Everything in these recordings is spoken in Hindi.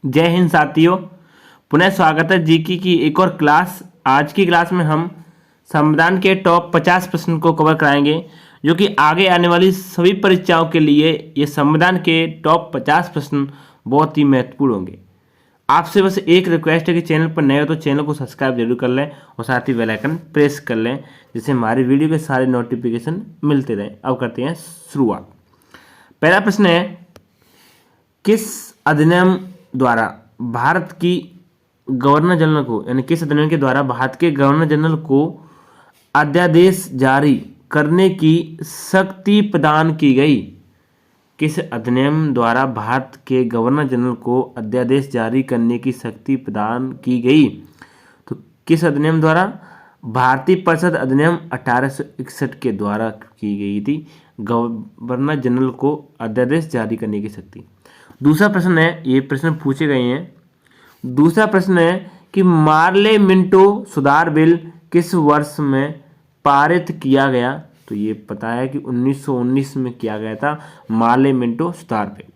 जय हिंद साथियों। पुनः स्वागत है जीके की एक और क्लास। आज की क्लास में हम संविधान के टॉप 50 प्रश्न को कवर कराएंगे, जो कि आगे आने वाली सभी परीक्षाओं के लिए ये संविधान के टॉप 50 प्रश्न बहुत ही महत्वपूर्ण होंगे। आपसे बस एक रिक्वेस्ट है कि चैनल पर नए हो तो चैनल को सब्सक्राइब जरूर कर लें और साथ ही बेल आइकन प्रेस कर लें, जिससे हमारी वीडियो के सारे नोटिफिकेशन मिलते रहें। अब करते हैं शुरुआत। पहला प्रश्न है, किस अधिनियम द्वारा भारत की गवर्नर जनरल को, यानी किस अधिनियम के द्वारा भारत के गवर्नर जनरल को अध्यादेश जारी करने की शक्ति प्रदान की गई? किस अधिनियम द्वारा भारत के गवर्नर जनरल को अध्यादेश जारी करने की शक्ति प्रदान की गई? तो किस अधिनियम द्वारा? भारतीय परिषद अधिनियम 1861 के द्वारा की गई थी गवर्नर जनरल को अध्यादेश जारी करने की शक्ति। दूसरा प्रश्न है, ये प्रश्न पूछे गए हैं। दूसरा प्रश्न है कि मार्ले मिंटो सुधार बिल किस वर्ष में पारित किया गया? तो ये पता है कि 1919 में किया गया था मार्ले मिंटो सुधार बिल।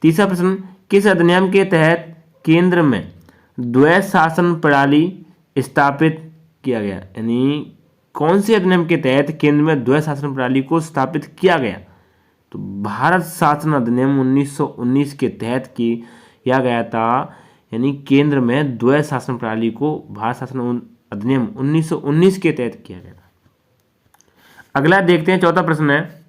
तीसरा प्रश्न, किस अधिनियम के तहत केंद्र में द्वैध शासन प्रणाली स्थापित किया गया? यानी कौन से अधिनियम के तहत केंद्र में द्वैध शासन प्रणाली को स्थापित किया गया? तो भारत शासन अधिनियम 1919 के तहत किया गया था, यानी केंद्र में द्वैध शासन प्रणाली को भारत शासन अधिनियम 1919 के तहत किया गया था। अगला देखते हैं, चौथा प्रश्न है,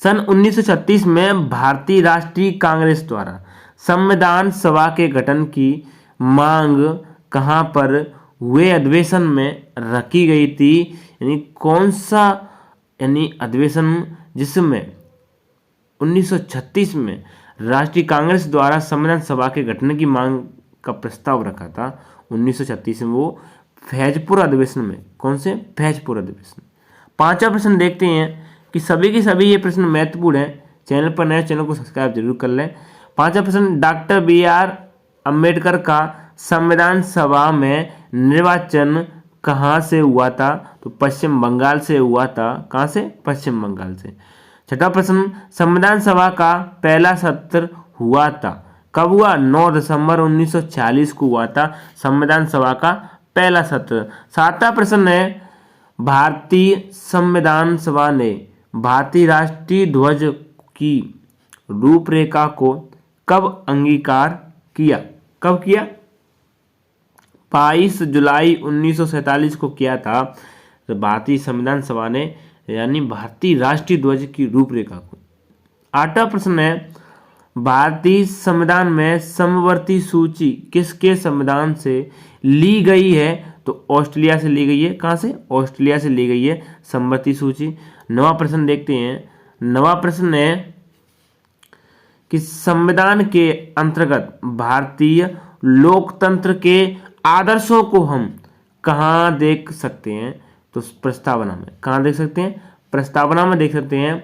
सन 1936 में भारतीय राष्ट्रीय कांग्रेस द्वारा संविधान सभा के गठन की मांग कहां पर हुए अधिवेशन में रखी गई थी? यानी कौन सा अधिवेशन जिसमें 1936 में राष्ट्रीय कांग्रेस द्वारा संविधान सभा के गठन की मांग का प्रस्ताव रखा था 1936 में, वो फैजपुर अधिवेशन में। कौन से? फैजपुर अधिवेशन। पांचवा प्रश्न देखते हैं कि सभी के सभी ये प्रश्न महत्वपूर्ण है। चैनल पर नए, चैनल को सब्सक्राइब जरूर कर लें। पांचवा प्रश्न, डॉक्टर BR अम्बेडकर का संविधान सभा में निर्वाचन कहाँ से हुआ था? तो पश्चिम बंगाल से हुआ था। कहाँ से? पश्चिम बंगाल से। छठा प्रश्न, संविधान सभा का पहला सत्र हुआ था कब हुआ? 9 दिसंबर 1946 को हुआ था संविधान सभा का पहला सत्र। सातवां प्रश्न है, भारतीय संविधान सभा ने भारतीय राष्ट्रीय ध्वज की रूपरेखा को कब अंगीकार किया? कब किया? 22 जुलाई 1947 को किया था तो भारतीय संविधान सभा ने, यानी भारतीय राष्ट्रीय ध्वज की रूपरेखा को। आठवां प्रश्न है, भारतीय संविधान में समवर्ती सूची किसके संविधान से ली गई है? तो ऑस्ट्रेलिया से ली गई है। कहां से? ऑस्ट्रेलिया से ली गई है समवर्ती सूची। नवा प्रश्न देखते हैं। नवा प्रश्न है कि संविधान के अंतर्गत भारतीय लोकतंत्र के आदर्शों को हम कहाँ देख सकते हैं? तो प्रस्तावना में। कहाँ देख सकते हैं? प्रस्तावना में देख सकते हैं,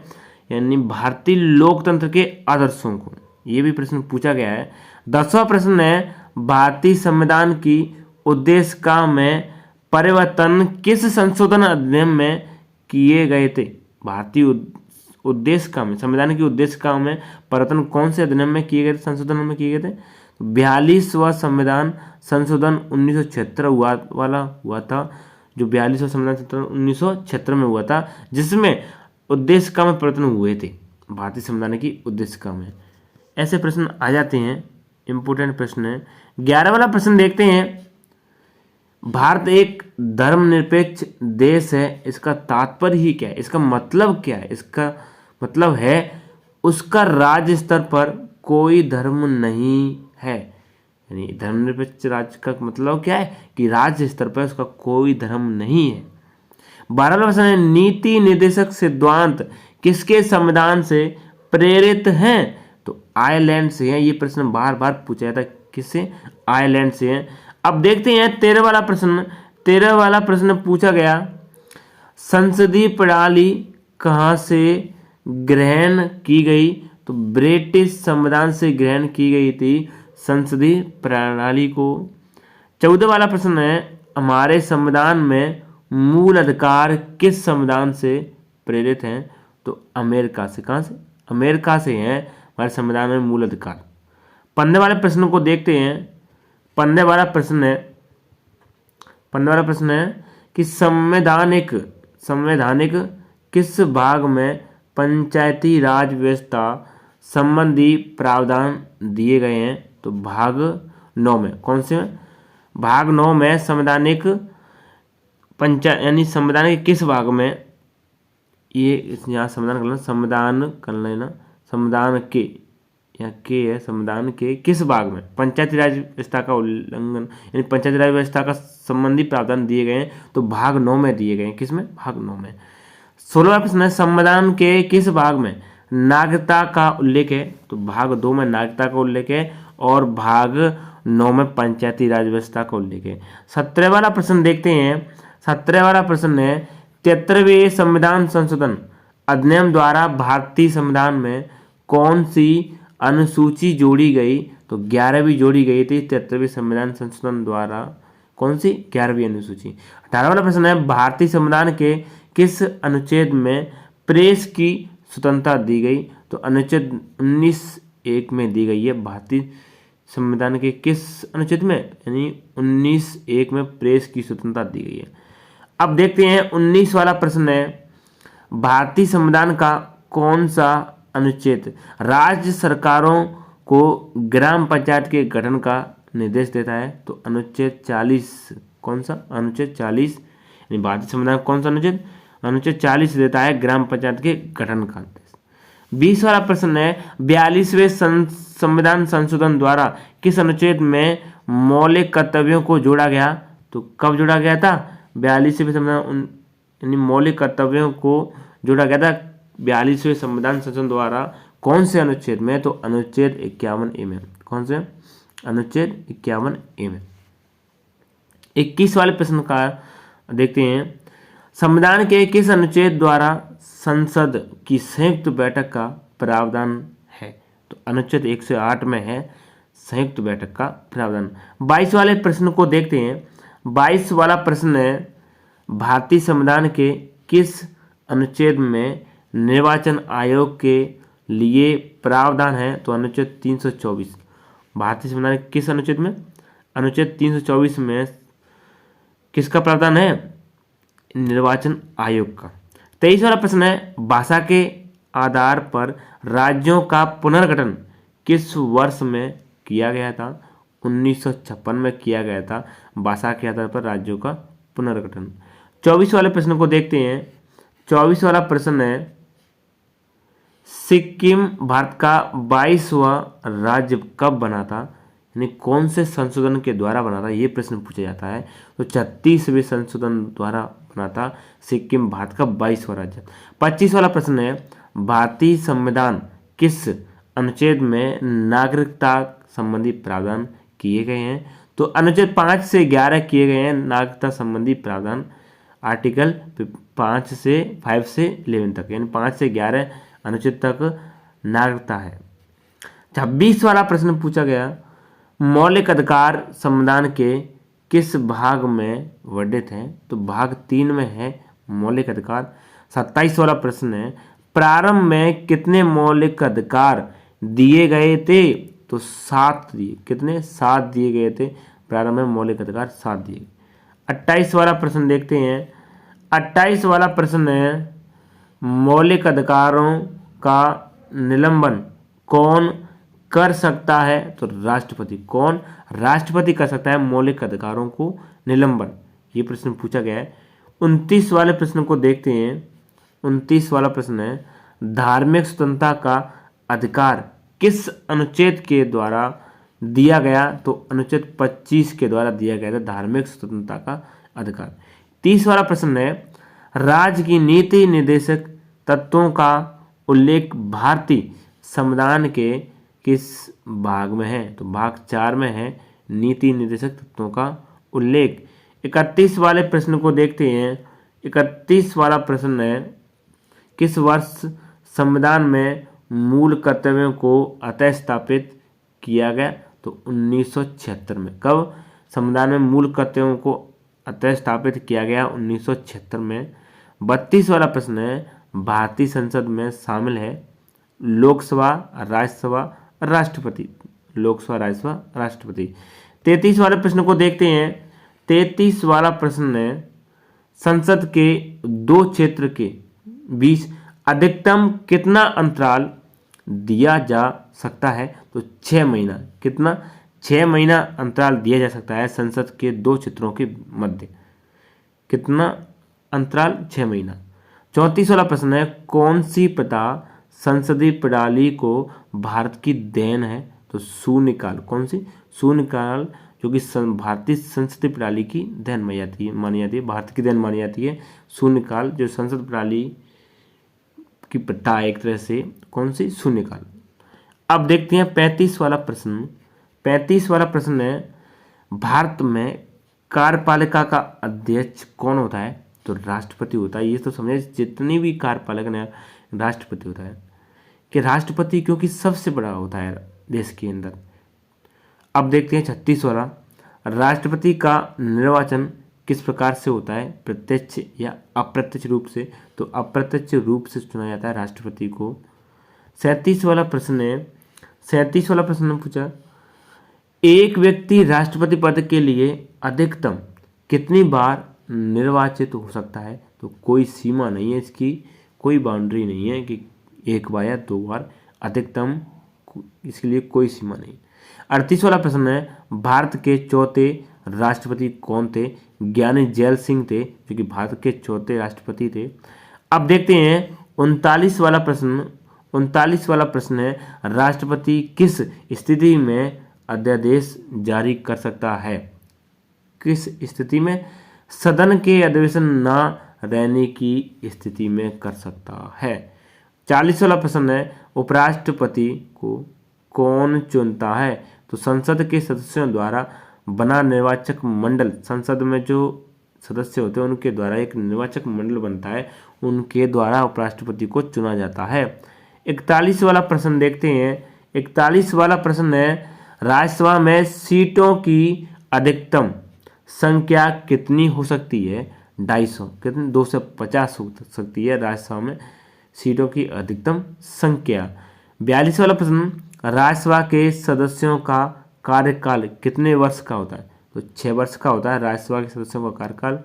यानी भारतीय लोकतंत्र के आदर्शों को। ये भी प्रश्न पूछा गया है। 10वां प्रश्न है, भारतीय संविधान की उद्देशिका में परिवर्तन किस संशोधन अधिनियम में किए गए थे? भारतीय उद्देशिका में, संविधान की उद्देशिका में परिवर्तन कौन से अधिनियम में किए गए थे, संशोधन में किए गए थे? 42वां संविधान संशोधन 1976 हुआ था, जो 42वां संविधान संशोधन 1976 में हुआ था, जिसमें उद्देशिका में परिवर्तन हुए थे भारतीय संविधान की उद्देशिका में। ऐसे प्रश्न आ जाते हैं, इंपोर्टेंट प्रश्न है। 11वां वाला प्रश्न देखते हैं, भारत एक धर्मनिरपेक्ष देश है, इसका तात्पर्य ही क्या है? इसका मतलब क्या है? इसका मतलब है उसका राज्य स्तर पर कोई धर्म नहीं है। यानी धर्मनिरपेक्ष राज्य का मतलब क्या है? कि राज्य स्तर पर उसका कोई धर्म नहीं है। 12वां प्रश्न है, नीति निर्देशक सिद्धांत किसके संविधान से प्रेरित हैं? तो आयरलैंड से है। ये प्रश्न बार बार पूछा जाता है, किससे? आयरलैंड से है। अब देखते हैं 13वां वाला प्रश्न। 13वां वाला प्रश्न पूछा गया, संसदीय प्रणाली कहाँ से ग्रहण की गई? तो ब्रिटिश संविधान से ग्रहण की गई थी संसदीय प्रणाली को। 14वां वाला प्रश्न है, हमारे संविधान में मूल अधिकार किस संविधान से प्रेरित हैं? तो अमेरिका से। कहाँ से? अमेरिका से हैं हमारे संविधान में मूल अधिकार। 15 वाले प्रश्न को देखते हैं। 15 वाला प्रश्न है कि संवैधानिक किस भाग में पंचायती राज व्यवस्था संबंधी प्रावधान दिए गए हैं? तो भाग 9 में। कौन से में? भाग 9 में संवैधानिक संवैधानिक किस भाग में, ये यहाँ संविधान के यहाँ के है, संविधान के किस भाग में पंचायती राज व्यवस्था का उल्लंघन यानी पंचायती राज व्यवस्था का संबंधी प्रावधान दिए गए हैं? तो भाग 9 में दिए गए हैं। किसमें? भाग 9 में। 16वां प्रश्न है संविधान के किस भाग में नागरिकता का उल्लेख है? तो भाग 2 में नागरिकता का उल्लेख है और भाग 9 में पंचायती राज व्यवस्था का उल्लेख है। 17 वाला प्रश्न देखते हैं। 17 वाला प्रश्न है 73वें संविधान संशोधन अधिनियम द्वारा भारतीय संविधान में कौन सी अनुसूची जोड़ी गई? तो 11वीं जोड़ी गई थी 73वें संविधान संशोधन द्वारा। कौन सी? 11वीं अनुसूची। 18 वाला प्रश्न है भारतीय संविधान के किस अनुच्छेद में प्रेस की स्वतंत्रता दी गई? तो अनुच्छेद 19(1) में दी गई है। भारतीय संविधान के किस अनुच्छेद में? यानी 19(1) में प्रेस की स्वतंत्रता दी गई है। अब देखते हैं 19 वाला प्रश्न है भारतीय संविधान का कौन सा अनुच्छेद राज्य सरकारों को ग्राम पंचायत के गठन का निर्देश देता है? तो अनुच्छेद 40। कौन सा? अनुच्छेद 40। यानी भारतीय संविधान कौन सा अनुच्छेद? अनुच्छेद 40 देता है ग्राम पंचायत के गठन का निर्देश। 20 वाला प्रश्न है 42वें संविधान संशोधन द्वारा किस अनुच्छेद में मौलिक कर्तव्यों को जोड़ा गया? तो कब जोड़ा गया था? 42वें संविधान यानी मौलिक कर्तव्यों को जोड़ा गया था 42वें संविधान संशोधन द्वारा। कौन से अनुच्छेद में? तो अनुच्छेद 51A में। कौन से? अनुच्छेद 51A में। 21 वाले प्रश्न का देखते हैं संविधान के किस अनुच्छेद द्वारा संसद की संयुक्त बैठक का प्रावधान है? तो अनुच्छेद 108 में है संयुक्त बैठक का प्रावधान। 22 वाले प्रश्न को देखते हैं। 22 वाला प्रश्न है भारतीय संविधान के किस अनुच्छेद में निर्वाचन आयोग के लिए प्रावधान है? तो अनुच्छेद 324। भारतीय संविधान के किस अनुच्छेद में? अनुच्छेद 324 में किसका प्रावधान है? निर्वाचन आयोग का। 23 वाला प्रश्न है भाषा के आधार पर राज्यों का पुनर्गठन किस वर्ष में किया गया था? 1956 में किया गया था भाषा के आधार पर राज्यों का पुनर्गठन। 24 वाले प्रश्न को देखते हैं। 24 वाला प्रश्न है सिक्किम भारत का 22वां राज्य कब बना था? यानी कौन से संशोधन के द्वारा बना था? ये प्रश्न पूछा जाता है। तो 36वें संशोधन द्वारा बना था सिक्किम भारत का 22वां राज्य। 25 वाला प्रश्न है भारतीय संविधान किस अनुच्छेद में नागरिकता संबंधी प्रावधान किए गए हैं? तो अनुच्छेद 5 से 11 किए गए हैं नागरिकता संबंधी प्रावधान। आर्टिकल 5 से 11 तक यानी 5 से 11 अनुच्छेद तक नागरिकता है। 26 वाला प्रश्न पूछा गया मौलिक अधिकार संविधान के किस भाग में वर्णित हैं? तो भाग 3 में है मौलिक अधिकार। 27 वाला प्रश्न है प्रारंभ में कितने मौलिक अधिकार दिए गए थे? तो 7 दिए। कितने? 7 दिए गए थे। प्रारंभ में मौलिक अधिकार 7 दिए गए। 28 वाला प्रश्न देखते हैं। 28 वाला प्रश्न है मौलिक अधिकारों का निलंबन कौन कर सकता है? तो राष्ट्रपति। कौन? राष्ट्रपति कर सकता है मौलिक अधिकारों को निलंबन। ये प्रश्न पूछा गया है। 29 वाले प्रश्न को देखते हैं। 29 वाला प्रश्न है धार्मिक स्वतंत्रता का अधिकार किस अनुच्छेद के द्वारा दिया गया? तो अनुच्छेद 25 के द्वारा दिया गया था धार्मिक स्वतंत्रता का अधिकार। 30 वाला प्रश्न है राज्य की नीति निर्देशक तत्वों का उल्लेख भारतीय संविधान के किस भाग में है? तो भाग 4 में है नीति निर्देशक तत्वों का उल्लेख। 31 वाले प्रश्न को देखते हैं। 31 वाला प्रश्न है किस वर्ष संविधान में मूल कर्तव्यों को अतः स्थापित किया गया? तो 1976 में। कब संविधान में मूल कर्तव्यों को अतः स्थापित किया गया? 1976 में। 32 वाला प्रश्न है भारतीय संसद में शामिल है लोकसभा, राज्यसभा, राष्ट्रपति। लोकसभा, राज्यसभा, राष्ट्रपति। 33 वाले प्रश्न को देखते हैं। 33 वाला प्रश्न है, संसद के दो क्षेत्र के बीच अधिकतम कितना अंतराल दिया जा सकता है? तो 6 महीना। कितना? 6 महीना अंतराल दिया जा सकता है संसद के दो क्षेत्रों के मध्य। कितना अंतराल? 6 महीना। 34 वाला प्रश्न है, कौन सी प्रथा संसदीय प्रणाली को भारत की देन है? तो शून्यकाल। कौन सी? शून्यकाल, जो कि भारतीय संसदीय प्रणाली की देन मानी जाती है, भारत की देन मानी जाती है। शून्यकाल जो संसद प्रणाली की प्रथा एक तरह से, कौन सी? शून्यकाल। अब देखते हैं 35 वाला प्रश्न। 35 वाला प्रश्न है, भारत में कार्यपालिका का अध्यक्ष कौन होता है? तो राष्ट्रपति होता है। ये तो समझे, जितनी भी कार्यपालिका ने राष्ट्रपति होता है। कि राष्ट्रपति क्योंकि सबसे बड़ा होता है देश के अंदर। अब देखते हैं 36 वाला, राष्ट्रपति का निर्वाचन किस प्रकार से होता है? प्रत्यक्ष या अप्रत्यक्ष रूप से? तो अप्रत्यक्ष रूप से चुना जाता है राष्ट्रपति को। 37 वाला प्रश्न है, 37 वाला प्रश्न पूछा, एक व्यक्ति राष्ट्रपति पद के लिए अधिकतम कितनी बार निर्वाचित हो सकता है? तो कोई सीमा नहीं है इसकी, कोई बाउंड्री नहीं है कि एक बार या 2 बार, अधिकतम इसके लिए कोई सीमा नहीं। 38 वाला प्रश्न है, भारत के चौथे राष्ट्रपति कौन थे? ज्ञानी जैल सिंह थे, जो कि भारत के चौथे राष्ट्रपति थे। अब देखते हैं 39 वाला प्रश्न। 39 वाला प्रश्न है, राष्ट्रपति किस स्थिति में अध्यादेश जारी कर सकता है? किस स्थिति में? सदन के अधिवेशन न रहने की स्थिति में कर सकता है। 40 वाला प्रश्न है, उपराष्ट्रपति को कौन चुनता है? तो संसद के सदस्यों द्वारा बना निर्वाचक मंडल, संसद में जो सदस्य होते हैं उनके द्वारा एक निर्वाचक मंडल बनता है, उनके द्वारा उपराष्ट्रपति को चुना जाता है। 41 वाला प्रश्न देखते हैं। 41 वाला प्रश्न है, राज्यसभा में सीटों की अधिकतम संख्या कितनी हो सकती है? 250। कितनी? 250 हो सकती है राज्यसभा में सीटों की अधिकतम संख्या। 42 वाला प्रश्न, राज्यसभा के सदस्यों का कार्यकाल कितने वर्ष का होता है? तो 6 वर्ष का होता है राज्यसभा के सदस्यों का कार्यकाल।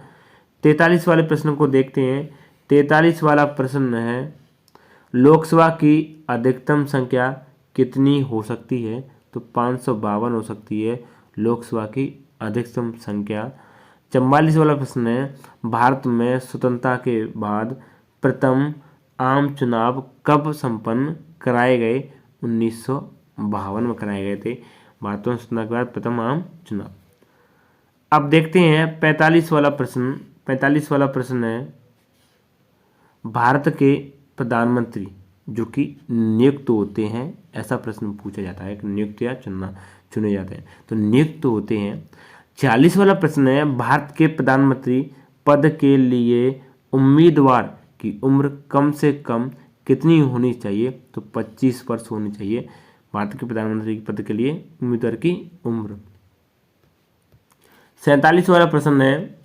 43 वाले प्रश्न को देखते हैं। 43 वाला प्रश्न है, लोकसभा की अधिकतम संख्या कितनी हो सकती है? तो 552 हो सकती है लोकसभा की अधिकतम संख्या। 44 वाला प्रश्न है, भारत में स्वतंत्रता के बाद प्रथम आम चुनाव कब संपन्न कराए गए? 1952 में कराए गए थे भारत में स्वतंत्रता के बाद प्रथम आम चुनाव। अब देखते हैं 45 वाला प्रश्न। 45 वाला प्रश्न है, भारत के प्रधानमंत्री जो कि नियुक्त होते हैं, ऐसा प्रश्न पूछा जाता है कि नियुक्त या चुने जाते हैं, तो नियुक्त होते हैं। 40 वाला प्रश्न है, भारत के प्रधानमंत्री पद के लिए उम्मीदवार की उम्र कम से कम कितनी होनी चाहिए? तो 25 वर्ष होनी चाहिए भारत के प्रधानमंत्री पद के लिए उम्मीदवार की उम्र। 47 वाला प्रश्न है,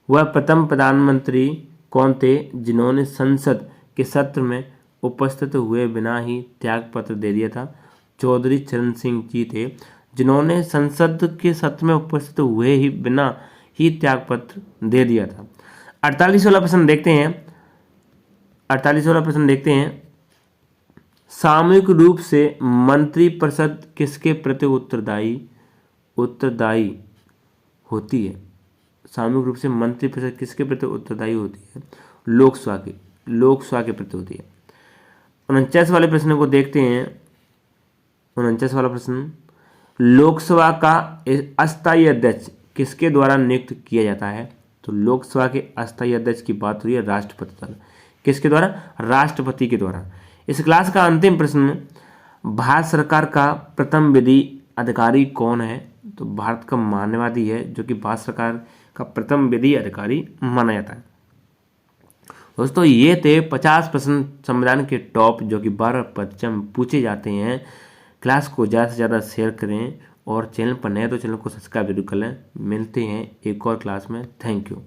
वह प्रथम प्रधानमंत्री कौन थे जिन्होंने संसद के सत्र में उपस्थित हुए बिना ही त्यागपत्र दे दिया था? चौधरी चरण सिंह जी थे, जिन्होंने संसद के सत्र में उपस्थित हुए ही बिना ही त्यागपत्र दे दिया था। 48 वाला प्रश्न देखते हैं। 48 वाला प्रश्न देखते हैं, सामूहिक रूप से मंत्रिपरिषद किसके प्रति उत्तरदायी होती है? सामूहिक रूप से मंत्रिपरिषद किसके प्रति उत्तरदायी होती है? लोकसभा के प्रति होती है। 49 वाले प्रश्न को देखते हैं। 49 वाला प्रश्न, लोकसभा का अस्थायी अध्यक्ष किसके द्वारा नियुक्त किया जाता है? तो लोकसभा के अस्थायी अध्यक्ष की बात हुई है राष्ट्रपति द्वारा। किसके द्वारा? राष्ट्रपति के द्वारा। इस क्लास का अंतिम प्रश्न, भारत सरकार का प्रथम विधि अधिकारी कौन है? तो भारत का मानवादी है, जो कि भारत सरकार का प्रथम विधि अधिकारी माना जाता है। दोस्तों, ये थे 50 प्रश्न संविधान के टॉप, जो कि 12 परीक्षा में पूछे जाते हैं। क्लास को ज़्यादा से ज़्यादा शेयर करें और चैनल पर नए तो चैनल को सब्सक्राइब जरूर कर लें। मिलते हैं एक और क्लास में। Thank you.